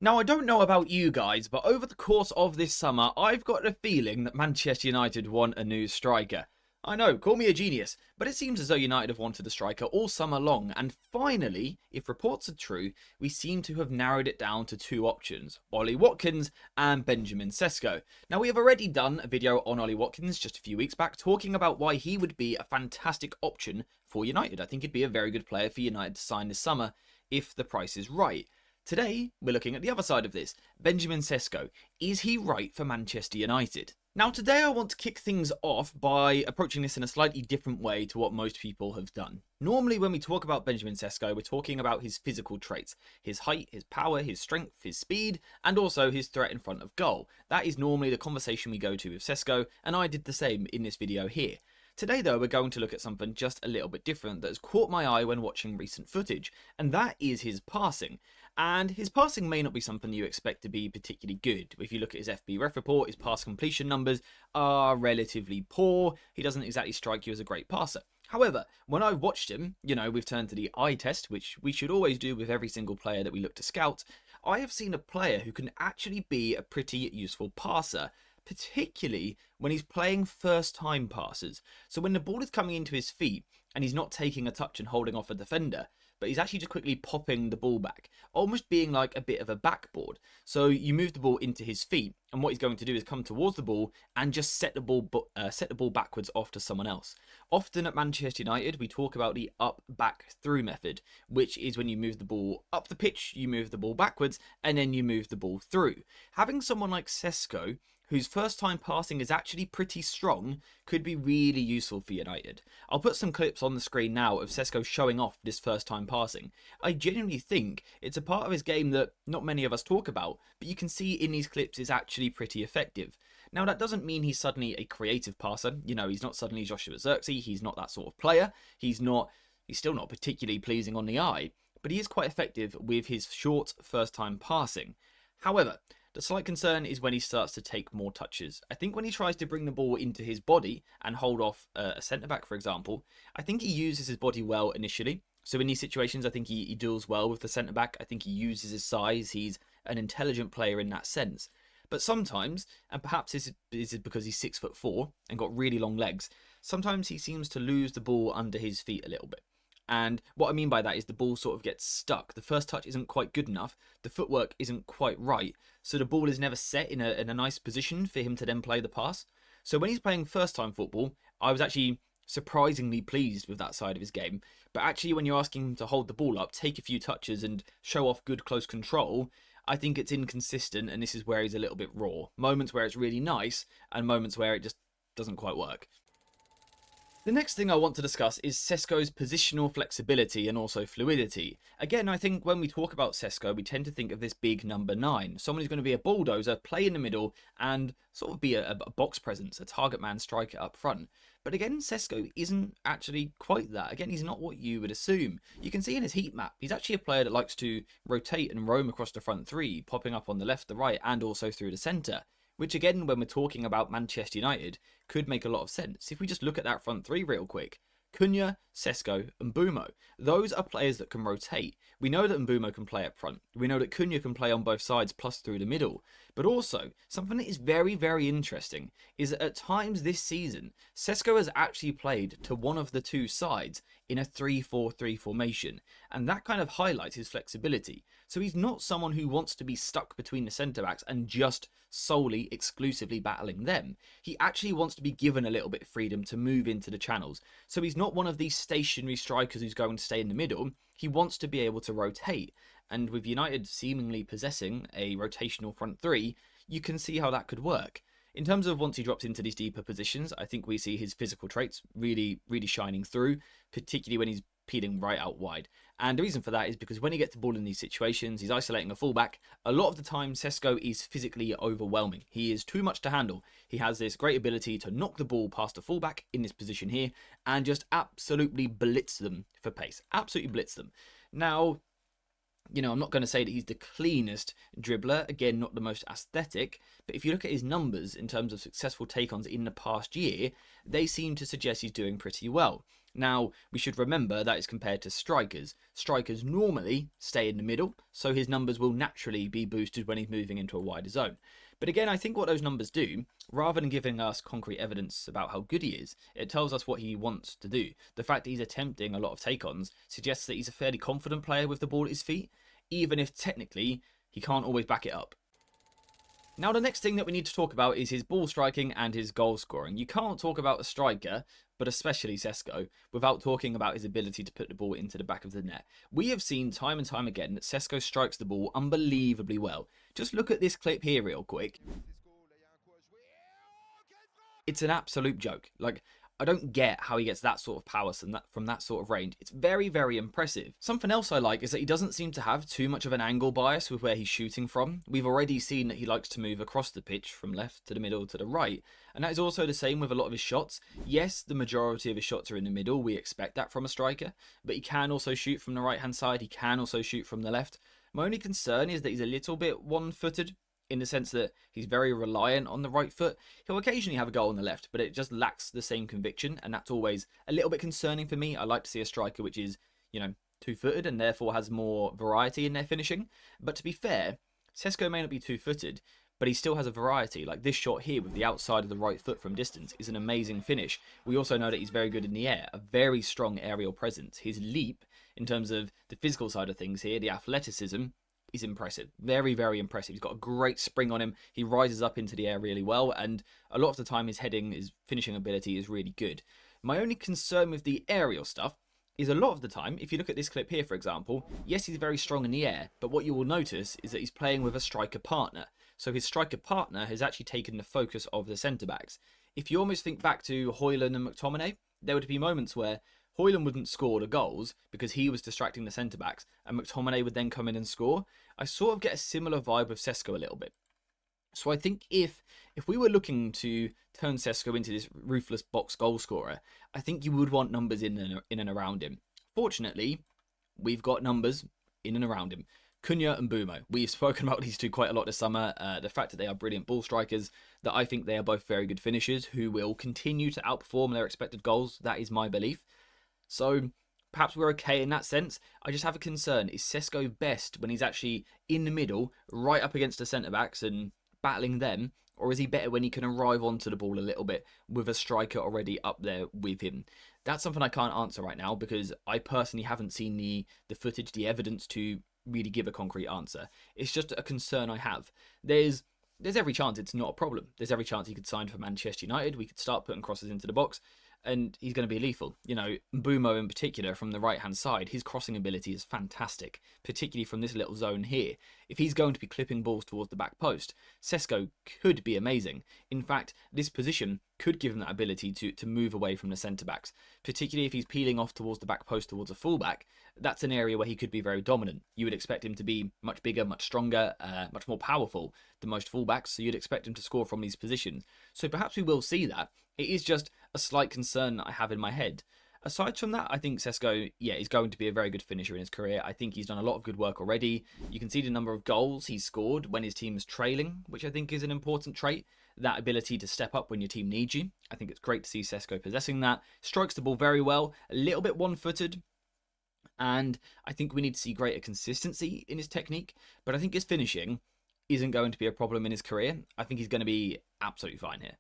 Now, I don't know about you guys, but over the course of this summer, I've got a feeling that Manchester United want a new striker. I know, call me a genius, but it seems as though United have wanted a striker all summer long, and finally, if reports are true, we seem to have narrowed it down to two options, Ollie Watkins and Benjamin Sesko. Now, we have already done a video on Ollie Watkins just a few weeks back, talking about why he would be a fantastic option for United. I think he'd be a very good player for United to sign this summer if the price is right. Today, we're looking at the other side of this. Benjamin Sesko. Is he right for Manchester United? Now, today I want to kick things off by approaching this in a slightly different way to what most people have done. Normally, when we talk about Benjamin Sesko, we're talking about his physical traits. His height, his power, his strength, his speed, and also his threat in front of goal. That is normally the conversation we go to with Sesko, and I did the same in this video here. Today though, we're going to look at something just a little bit different that has caught my eye when watching recent footage, and that is his passing. And his passing may not be something you expect to be particularly good. If you look at his FB ref report, his pass completion numbers are relatively poor. He doesn't exactly strike you as a great passer. However, when I watched him, we've turned to the eye test, which we should always do with every single player that we look to scout. I have seen a player who can actually be a pretty useful passer, particularly when he's playing first-time passes. So when the ball is coming into his feet and he's not taking a touch and holding off a defender, but he's actually just quickly popping the ball back, almost being like a bit of a backboard. So you move the ball into his feet, and what he's going to do is come towards the ball and just set the ball backwards off to someone else. Often at Manchester United, we talk about the up, back, through method, which is when you move the ball up the pitch, you move the ball backwards, and then you move the ball through. Having someone like Sesko, whose first time passing is actually pretty strong, could be really useful for United. I'll put some clips on the screen now of Sesko showing off this first time passing. I genuinely think it's a part of his game that not many of us talk about, but you can see in these clips is actually pretty effective. Now, that doesn't mean he's suddenly a creative passer. He's not suddenly Joshua Zirkzee. He's not that sort of player. He's still not particularly pleasing on the eye, but he is quite effective with his short first time passing. However, the slight concern is when he starts to take more touches. I think when he tries to bring the ball into his body and hold off a centre-back, for example, I think he uses his body well initially. So in these situations, I think he deals well with the centre-back. I think he uses his size. He's an intelligent player in that sense. But sometimes, and perhaps this is because he's 6'4" and got really long legs, sometimes he seems to lose the ball under his feet a little bit. And what I mean by that is the ball sort of gets stuck. The first touch isn't quite good enough. The footwork isn't quite right. So the ball is never set in a nice position for him to then play the pass. So when he's playing first time football, I was actually surprisingly pleased with that side of his game. But actually when you're asking him to hold the ball up, take a few touches and show off good close control, I think it's inconsistent, and this is where he's a little bit raw. Moments where it's really nice and moments where it just doesn't quite work. The next thing I want to discuss is Sesko's positional flexibility and also fluidity. Again, I think when we talk about Sesko, we tend to think of this big number 9. Someone who's going to be a bulldozer, play in the middle, and sort of be a box presence, a target man striker up front. But again, Sesko isn't actually quite that. Again, he's not what you would assume. You can see in his heat map, he's actually a player that likes to rotate and roam across the front three, popping up on the left, the right, and also through the centre. Which again, when we're talking about Manchester United, could make a lot of sense. If we just look at that front three real quick, Cunha, Sesko, and Mbeumo. Those are players that can rotate. We know that Mbeumo can play up front. We know that Cunha can play on both sides plus through the middle. But also, something that is very, very interesting is that at times this season, Sesko has actually played to one of the two sides in a 3-4-3 formation. And that kind of highlights his flexibility. So he's not someone who wants to be stuck between the centre-backs and just solely, exclusively battling them. He actually wants to be given a little bit of freedom to move into the channels. So he's not one of these stationary strikers who's going to stay in the middle. He wants to be able to rotate. And with United seemingly possessing a rotational front three, you can see how that could work. In terms of once he drops into these deeper positions, I think we see his physical traits really, really shining through, particularly when he's peeling right out wide. And the reason for that is because when he gets the ball in these situations, he's isolating a fullback. A lot of the time, Sesko is physically overwhelming. He is too much to handle. He has this great ability to knock the ball past a fullback in this position here and just absolutely blitz them for pace. Absolutely blitz them. Now, I'm not going to say that he's the cleanest dribbler, again, not the most aesthetic, but if you look at his numbers in terms of successful take-ons in the past year, they seem to suggest he's doing pretty well. Now, we should remember that is compared to strikers. Strikers normally stay in the middle, so his numbers will naturally be boosted when he's moving into a wider zone. But again, I think what those numbers do, rather than giving us concrete evidence about how good he is, it tells us what he wants to do. The fact that he's attempting a lot of take-ons suggests that he's a fairly confident player with the ball at his feet, even if technically he can't always back it up. Now, the next thing that we need to talk about is his ball striking and his goal scoring. You can't talk about a striker, but especially Sesko, without talking about his ability to put the ball into the back of the net. We have seen time and time again that Sesko strikes the ball unbelievably well. Just look at this clip here real quick. It's an absolute joke. Like, I don't get how he gets that sort of power from that sort of range. It's very, very impressive. Something else I like is that he doesn't seem to have too much of an angle bias with where he's shooting from. We've already seen that he likes to move across the pitch from left to the middle to the right. And that is also the same with a lot of his shots. Yes, the majority of his shots are in the middle. We expect that from a striker. But he can also shoot from the right-hand side. He can also shoot from the left. My only concern is that he's a little bit one-footed, in the sense that he's very reliant on the right foot. He'll occasionally have a goal on the left, but it just lacks the same conviction, and that's always a little bit concerning for me. I like to see a striker which is, two-footed and therefore has more variety in their finishing. But to be fair, Sesko may not be two-footed, but he still has a variety. Like this shot here with the outside of the right foot from distance is an amazing finish. We also know that he's very good in the air, a very strong aerial presence. His leap, in terms of the physical side of things here, the athleticism, is impressive. Very, very impressive. He's got a great spring on him. He rises up into the air really well, and a lot of the time his heading, his finishing ability is really good. My only concern with the aerial stuff is a lot of the time, if you look at this clip here, for example, yes, he's very strong in the air, but what you will notice is that he's playing with a striker partner. So his striker partner has actually taken the focus of the centre-backs. If you almost think back to Højlund and McTominay, there would be moments where Højlund wouldn't score the goals because he was distracting the centre-backs, and McTominay would then come in and score. I sort of get a similar vibe with Sesko a little bit. So I think if we were looking to turn Sesko into this ruthless box goal scorer, I think you would want numbers in and around him. Fortunately, we've got numbers in and around him. Cunha and Bumo. We've spoken about these two quite a lot this summer. The fact that they are brilliant ball strikers, that I think they are both very good finishers who will continue to outperform their expected goals. That is my belief. So perhaps we're okay in that sense. I just have a concern. Is Sesko best when he's actually in the middle, right up against the centre-backs and battling them? Or is he better when he can arrive onto the ball a little bit with a striker already up there with him? That's something I can't answer right now because I personally haven't seen the footage, the evidence to really give a concrete answer. It's just a concern I have. There's every chance it's not a problem. There's every chance he could sign for Manchester United. We could start putting crosses into the box, and he's going to be lethal. Bumo in particular from the right-hand side, his crossing ability is fantastic, particularly from this little zone here. If he's going to be clipping balls towards the back post, Sesko could be amazing. In fact, this position could give him that ability to move away from the centre-backs, particularly if he's peeling off towards the back post towards a fullback. That's an area where he could be very dominant. You would expect him to be much bigger, much stronger, much more powerful than most fullbacks, so you'd expect him to score from these positions. So perhaps we will see that. It is just a slight concern that I have in my head. Aside from that, I think Sesko, is going to be a very good finisher in his career. I think he's done a lot of good work already. You can see the number of goals he's scored when his team is trailing, which I think is an important trait. That ability to step up when your team needs you. I think it's great to see Sesko possessing that. Strikes the ball very well, a little bit one-footed. And I think we need to see greater consistency in his technique. But I think his finishing isn't going to be a problem in his career. I think he's going to be absolutely fine here.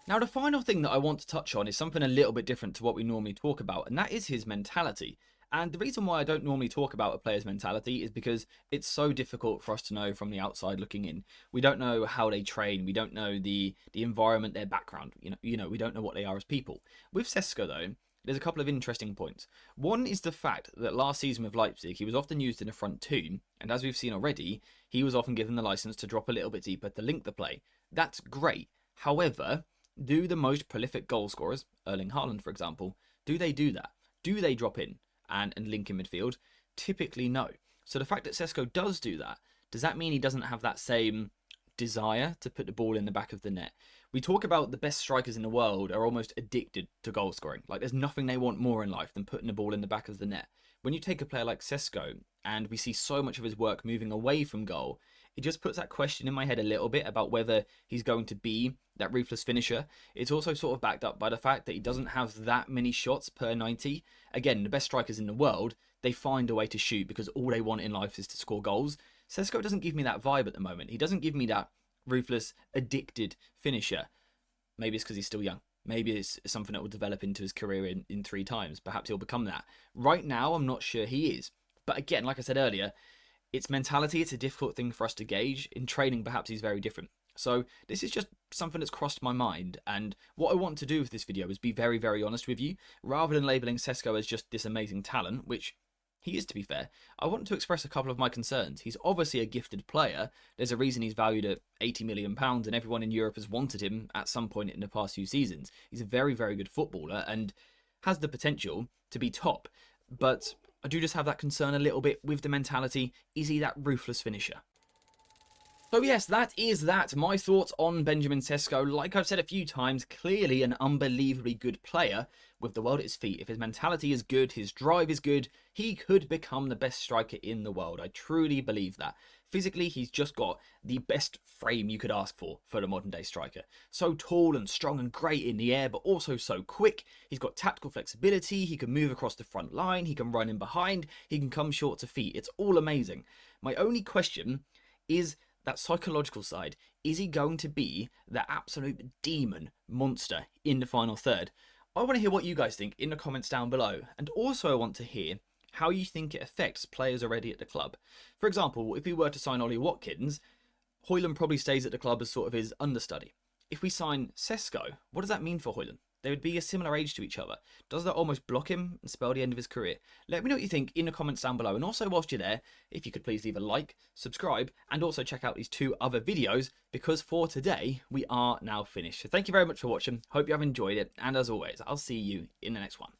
Now, the final thing that I want to touch on is something a little bit different to what we normally talk about, and that is his mentality. And the reason why I don't normally talk about a player's mentality is because it's so difficult for us to know from the outside looking in. We don't know how they train. We don't know the environment, their background. We don't know what they are as people. With Sesko, though, there's a couple of interesting points. One is the fact that last season with Leipzig, he was often used in a front two, and as we've seen already, he was often given the license to drop a little bit deeper to link the play. That's great. However, do the most prolific goal scorers, Erling Haaland for example, do they do that? Do they drop in and link in midfield? Typically no. So the fact that Sesko does do that, does that mean he doesn't have that same desire to put the ball in the back of the net? We talk about the best strikers in the world are almost addicted to goal scoring. Like there's nothing they want more in life than putting the ball in the back of the net. When you take a player like Sesko and we see so much of his work moving away from goal, it just puts that question in my head a little bit about whether he's going to be that ruthless finisher. It's also sort of backed up by the fact that he doesn't have that many shots per 90. Again, the best strikers in the world, they find a way to shoot because all they want in life is to score goals. Sesko doesn't give me that vibe at the moment. He doesn't give me that ruthless, addicted finisher. Maybe it's because he's still young. Maybe it's something that will develop into his career in 3 times. Perhaps he'll become that. Right now, I'm not sure he is. But again, like I said earlier, it's mentality. It's a difficult thing for us to gauge. In training, perhaps he's very different. So this is just something that's crossed my mind. And what I want to do with this video is be very, very honest with you. Rather than labeling Sesko as just this amazing talent, which he is, to be fair, I want to express a couple of my concerns. He's obviously a gifted player. There's a reason he's valued at £80 million, and everyone in Europe has wanted him at some point in the past few seasons. He's a very, very good footballer and has the potential to be top. But I do just have that concern a little bit with the mentality. Is he that ruthless finisher? So yes, that is that. My thoughts on Benjamin Sesko. Like I've said a few times, clearly an unbelievably good player with the world at his feet. If his mentality is good, his drive is good, he could become the best striker in the world. I truly believe that. Physically, he's just got the best frame you could ask for the modern day striker. So tall and strong and great in the air, but also so quick. He's got tactical flexibility. He can move across the front line. He can run in behind. He can come short to feet. It's all amazing. My only question is that psychological side. Is he going to be the absolute demon monster in the final third? I want to hear what you guys think in the comments down below. And also I want to hear how you think it affects players already at the club. For example, if we were to sign Ollie Watkins, Højlund probably stays at the club as sort of his understudy. If we sign Sesko, what does that mean for Højlund? They would be a similar age to each other. Does that almost block him and spell the end of his career? Let me know what you think in the comments down below. And also, whilst you're there, if you could please leave a like, subscribe, and also check out these 2 other videos, because for today, we are now finished. So thank you very much for watching. Hope you have enjoyed it. And as always, I'll see you in the next one.